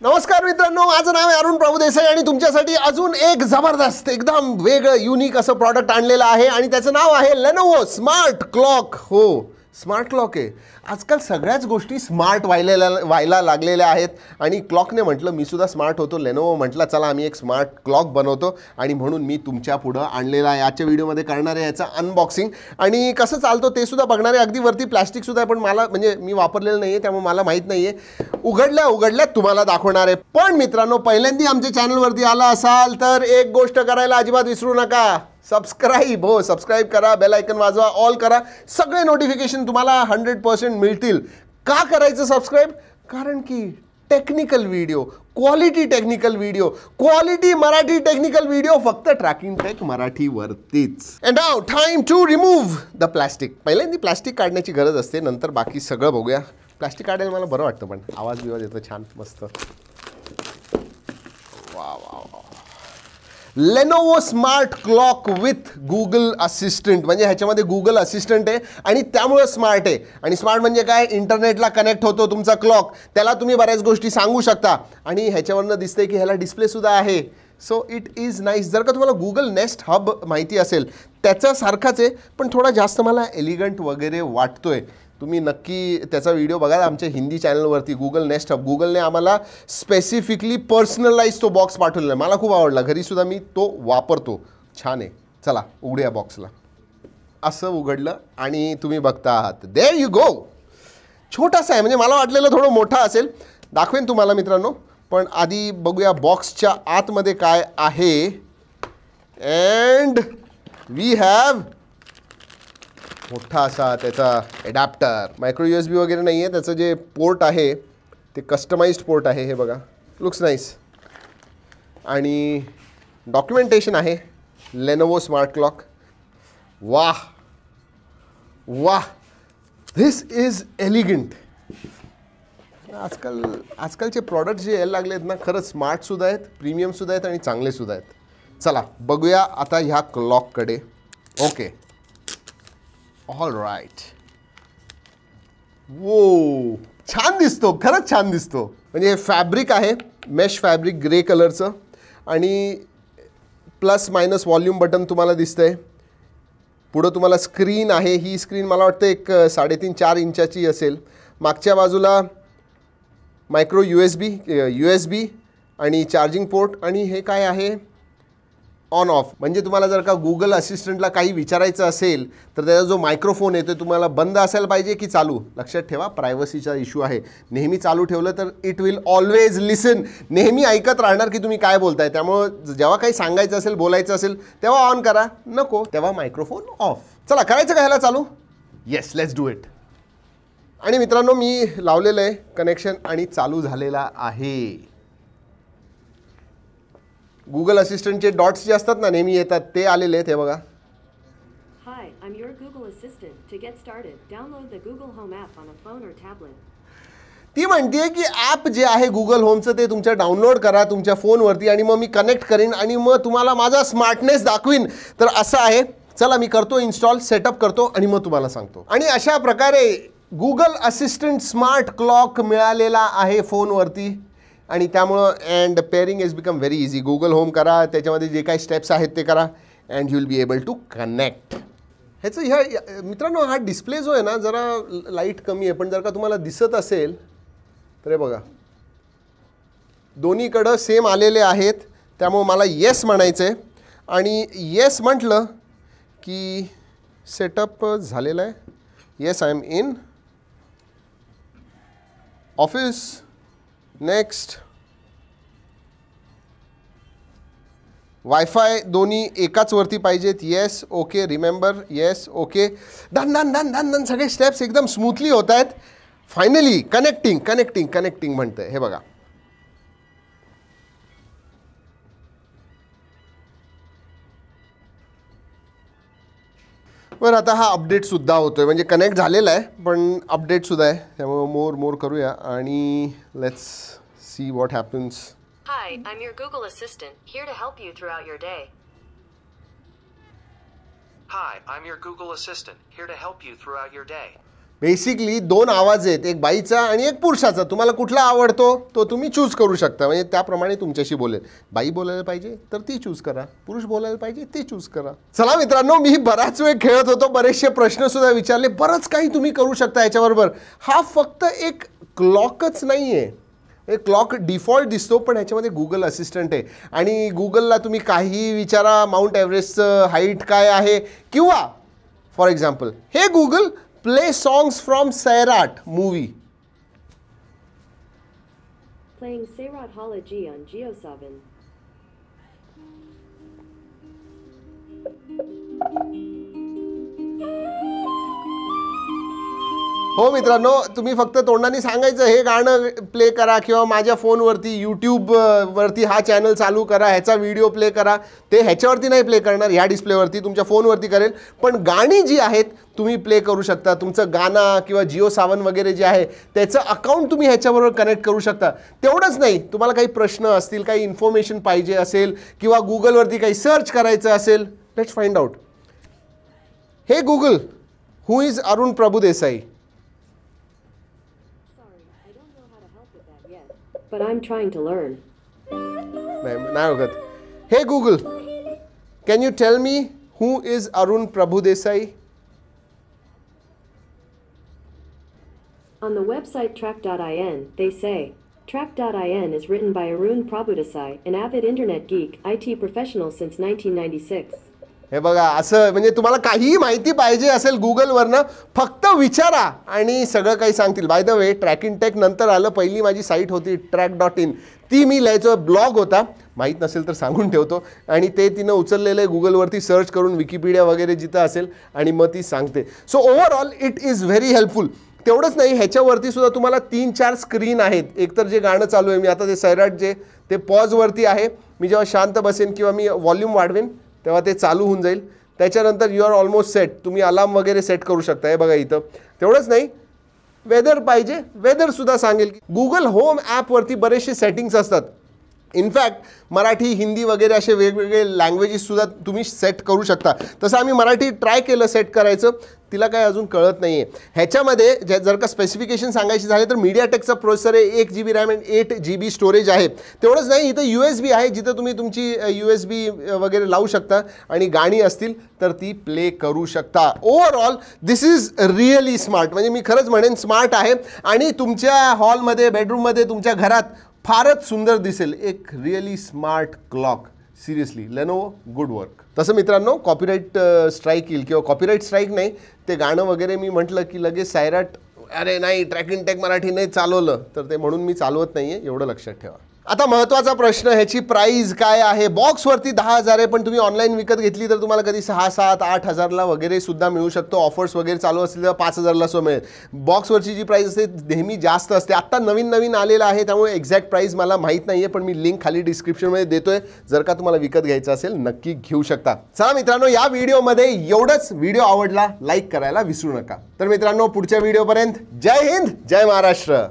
नमस्कार मित्रांनो, माझं नाव आहे अरुण प्रभुदेसाई आणि तुमच्यासाठी अजून एक जबरदस्त एकदम वेगळं युनिक असं प्रॉडक्ट आणलेलं आहे आणि त्याचं नाव आहे Lenovo स्मार्ट क्लॉक. हो, स्मार्ट क्लॉक आहे. आजकाल सगळ्याच गोष्टी स्मार्ट व्हायला लागलेल्या आहेत आणि क्लॉकने म्हटलं मी सुद्धा स्मार्ट होतो. Lenovo म्हटलं चला आम्ही एक स्मार्ट क्लॉक बनवतो आणि म्हणून मी तुमच्या पुढं आणलेला आहे. आजच्या व्हिडिओमध्ये करणार आहे याचं अनबॉक्सिंग आणि कसं चालतो ते सुद्धा बघणार आहे. अगदी वरती प्लॅस्टिकसुद्धा आहे, पण मला म्हणजे मी वापरलेलं नाही आहे त्यामुळे मला माहीत नाही आहे. उघडल्या तुम्हाला दाखवणार आहे. पण मित्रांनो, पहिल्यांदा आमच्या चॅनलवरती आला असाल तर एक गोष्ट करायला अजिबात विसरू नका. सबस्क्राईब सबस्क्राईब करा, बेल आयकन वाजवा, ऑल करा. सगळे नोटिफिकेशन तुम्हाला 100% मिळतील. का करायचं सबस्क्राईब? कारण की technical video, quality technical video, quality Marathi technical video फक्त ट्रॅकिंग टेक मराठीवरतीच. And now time to remove the plastic. पहिल्यांदा प्लॅस्टिक काढण्याची गरज असते, नंतर बाकी सगळं बघूया. प्लॅस्टिक काढायला मला बरं वाटतं, पण आवाज बिवाज येतो छान मस्त. वा वा वा. Lenovo smart clock with Google assistant. म्हणजे ह्याच्यामध्ये गुगल असिस्टंट आहे आणि त्यामुळे स्मार्ट आहे. आणि स्मार्ट म्हणजे काय? इंटरनेटला कनेक्ट होतो तुमचा क्लॉक, त्याला तुम्ही बऱ्याच गोष्टी सांगू शकता आणि ह्याच्यावरनं दिसतंय की ह्याला डिस्प्लेसुद्धा आहे. So it is nice. जर का तुम्हाला गुगल नेस्ट हब माहिती असेल त्याच्यासारखाच आहे, पण थोडा जास्त मला एलिगंट वगैरे वाटतोय. तुम्ही नक्की त्याचा व्हिडिओ बघा आमच्या हिंदी चॅनलवरती. गुगल नेस्ट हब, गुगलने आम्हाला स्पेसिफिकली पर्सनलाइज तो बॉक्स पाठवलेला आहे. मला खूप आवडला, घरीसुद्धा मी तो वापरतो. छान आहे. चला उघडूया बॉक्सला. असं उघडलं आणि तुम्ही बघता आहात, देयर यू गो. छोटासा आहे, म्हणजे मला वाटलेलं थोडं मोठा असेल. दाखवेन तुम्हाला मित्रांनो, पण आधी बघूया बॉक्सच्या आतमध्ये काय आहे. अँड वी हॅव मोठा असा त्याचा ॲडॅप्टर. मायक्रो USB वगैरे नाही आहे. त्याचं जे पोर्ट आहे ते कस्टमाइज्ड पोर्ट आहे. हे बघा, लुक्स नाईस. आणि डॉक्युमेंटेशन आहे Lenovo स्मार्ट क्लॉक. वाह वाह, धिस इज एलिगंट. आजकालचे प्रॉडक्ट जे यायला लागले आहेत ना, खरंच स्मार्टसुद्धा आहेत, प्रीमियमसुद्धा आहेत आणि चांगलेसुद्धा आहेत. चला बघूया आता ह्या क्लॉककडे. Okay, all right. वो, छान दिसतो, खरंच छान दिसतो. म्हणजे फॅब्रिक आहे, मेश फॅब्रिक ग्रे कलरचं आणि प्लस मायनस व्हॉल्यूम बटन तुम्हाला दिसतंय. पुढं तुम्हाला स्क्रीन आहे. ही स्क्रीन मला वाटतं एक 3.5-4 इंचाची असेल. मागच्या बाजूला मायक्रो USB आणि चार्जिंग पोर्ट. आणि हे काय आहे? On off. म्हणजे तुम्हाला जर का गुगल असिस्टंटला काही विचारायचं असेल तर त्याचा जो मायक्रोफोन आहे तो तुम्हाला बंद असायला पाहिजे की चालू. लक्षात ठेवा, प्रायव्हसीचा इश्यू आहे. नेहमी चालू ठेवलं तर इट विल ऑलवेज लिसन. नेहमी ऐकत राहणार की तुम्ही काय बोलताय. त्यामुळं जेव्हा काही सांगायचं असेल, बोलायचं असेल तेव्हा ऑन करा, नको तेव्हा मायक्रोफोन ऑफ. चला करायचं का ह्याला चालू? Yes, let's do it. आणि मित्रांनो, मी लावलेलं आहे कनेक्शन आणि चालू झालेला आहे. गुगल असिस्टंटचे डॉट्स जे असतात ना नेहमी येतात ते आलेले आहेत. हे बघा. Hi, I'm your Google Assistant. To get started, download the Google Home app on a phone or tablet. ती म्हणते की ॲप जे आहे गुगल होमचं ते तुमच्या डाउनलोड करा तुमच्या फोनवरती आणि मग मी कनेक्ट करीन आणि मग तुम्हाला माझा स्मार्टनेस दाखवीन. तर असं आहे. चला मी करतो इन्स्टॉल, सेटअप करतो आणि मग तुम्हाला सांगतो. आणि अशा प्रकारे गुगल असिस्टंट स्मार्ट क्लॉक मिळालेला आहे फोनवरती आणि त्यामुळं and pairing is become very easy. Google home करा, त्याच्यामध्ये जे काही स्टेप्स आहेत ते करा and you will be able to connect. ह्या मित्रांनो, हा डिस्प्ले जो आहे ना जरा लाईट कमी आहे, पण जर का तुम्हाला दिसत असेल तर हे बघा, दोन्हीकडं सेम आलेले आहेत. त्यामुळं मला येस म्हणायचं आहे आणि येस म्हटलं की सेटअप झालेलं आहे. Yes, I am in office. Next, wifi दोन्ही एकाच वरती पाहिजेत. Yes, okay, remember, yes, okay. Done done done done done. सगळे स्टेप्स एकदम स्मूथली होत आहेत. फायनली कनेक्टिंग म्हणतंय. हे बघा, बरं आता हा अपडेटसुद्धा होतोय. म्हणजे कनेक्ट झालेला आहे पण अपडेटसुद्धा आहे. त्यामुळे मोर करूया आणि let's see what happens. Hi, I'm your Google Assistant, here to help you throughout your day. Hi, I'm your Google Assistant, here to help you throughout your day. Basically दोन आवाज आहेत, एक बाईचा आणि एक पुरुषाचा. तुम्हाला कुठला आवडतो तो तुम्ही चूज करू शकता. म्हणजे त्याप्रमाणे तुमच्याशी बोलेल. बाई बोलायला पाहिजे तर ती चूज करा, पुरुष बोलायला पाहिजे ते चूज करा. चला मित्रांनो, मी बराच वेळ खेळत होतो, बरेचसे प्रश्न सुद्धा विचारले, बरंच काही तुम्ही करू शकता याच्याबरोबर. हा फक्त एक क्लॉकच नाही आहे. क्लॉक डिफॉल्ट दिसतो, पण ह्याच्यामध्ये गुगल असिस्टंट आहे. आणि गुगलला तुम्ही काहीही विचारा, माउंट एव्हरेस्टचं हाईट काय आहे, किंवा फॉर एक्झाम्पल, हे Google play songs from Sairat movie. Playing Sairat Hala G on Geo 7. हो मित्रांनो, तुम्ही फक्त तोंडाने सांगायचं हे गाणं प्ले करा, किंवा माझ्या फोनवरती यूट्यूबवरती हा चॅनल चालू करा, ह्याचा व्हिडिओ प्ले करा. ते ह्याच्यावरती नाही प्ले करणार, ह्या डिस्प्लेवरती तुमच्या फोनवरती करेल. पण गाणी जी आहेत तुम्ही प्ले करू शकता. तुमचं गाणं किंवा जिओ सावन वगैरे जे आहे त्याचं अकाउंट तुम्ही ह्याच्याबरोबर कनेक्ट करू शकता. तेवढंच नाही, तुम्हाला काही प्रश्न असतील, काही इन्फॉर्मेशन पाहिजे असेल, किंवा गुगलवरती काही सर्च करायचं असेल, लेट्स फाइंड आउट. हे Google, who is Arun Prabhudesai? But I'm trying to learn. नाही होत. हे Google, can you tell me who is Arun Prabhudesai? On the website track.in, they say, track.in is written by Arun Prabhudesai, an avid internet geek, IT professional since 1996. हे बघा, असं म्हणजे तुम्हाला काहीही माहिती पाहिजे असेल गुगलवरनं, फक्त विचारा आणि सगळं काही सांगतील. बाय द वे, ट्रॅकिन टेक नंतर आलं. पहिली माझी साईट होती track.in, ती मी लिहायचो, ब्लॉग होता, माहीत नसेल तर सांगून ठेवतो. आणि ते तिनं उचललेलं आहे गुगलवरती सर्च करून, विकिपीडिया वगैरे जिथं असेल, आणि मग ती सांगते. So overall it is very helpful. तेवढंच नाही, ह्याच्यावरती सुद्धा तुम्हाला 3-4 स्क्रीन आहेत. एक तर जे गाणं चालू आहे, मी आता ते सैराट जे ते पॉजवरती आहे, मी जेव्हा शांत बसेन किंवा मी व्हॉल्यूम वाढवेन तेव्हा ते चालू होऊन जाईल. त्याच्यानंतर यू आर ऑलमोस्ट सेट. तुम्ही अलार्म वगैरे सेट करू शकता. हे बघा इथं. तेवढंच नाही, वेदर पाहिजे, वेदरसुद्धा सांगेल. गुगल होम ॲपवरती बरेचसे सेटिंग्स असतात. इनफॅक्ट मराठी, हिंदी वगैरे असे वेगवेगळे लँग्वेजेससुद्धा तुम्ही सेट करू शकता. तसं आम्ही मराठी ट्राय केलं सेट करायचं, तिला काय अजून कळत नाही आहे. ह्याच्यामध्ये जर का स्पेसिफिकेशन सांगायची झाले तर मीडियाटेकचा प्रोसेसर आहे, 1 GB रॅम आणि 8 GB स्टोरेज आहे. तेवढंच नाही, इथं USB आहे, जिथं तुम्ही तुमची USB वगैरे लावू शकता आणि गाणी असतील तर ती प्ले करू शकता. Overall this is really smart. म्हणजे मी खरंच म्हणेन स्मार्ट आहे, आणि तुमच्या हॉलमध्ये, बेडरूममध्ये, तुमच्या घरात फारच सुंदर दिसेल. एक really smart clock. Seriously, Lenovo, good work. तसं मित्रांनो, कॉपीराईट स्ट्राईक येईल, किंवा कॉपीराईट स्ट्राईक नाही, ते गाणं वगैरे मी म्हटलं की लगेच सैराट, अरे नाही, ट्रॅकिन टेक मराठी नाही चालवलं, तर ते म्हणून मी चालवत नाही आहे, एवढं लक्षात ठेवा. आता महत्त्वाचा प्रश्न, ह्याची प्राईस काय आहे? बॉक्सवरती 10,000 आहे, पण तुम्ही ऑनलाईन विकत घेतली तर तुम्हाला कधी 6, 7, 8,000ला वगैरे सुद्धा मिळू शकतो. ऑफर्स वगैरे चालू असतील तर 5,000ला सो मिळेल. बॉक्सवरची जी प्राईस असते नेहमी जास्त असते. आत्ता नवीन आलेलं आहे, त्यामुळे एक्झॅक्ट प्राईस मला माहीत नाही आहे, पण मी लिंक खाली डिस्क्रिप्शनमध्ये देतोय. जर का तुम्हाला विकत घ्यायचं असेल नक्की घेऊ शकता. चला मित्रांनो, या व्हिडिओमध्ये एवढंच. व्हिडिओ आवडला लाईक करायला विसरू नका. तर मित्रांनो, पुढच्या व्हिडिओपर्यंत जय हिंद, जय महाराष्ट्र.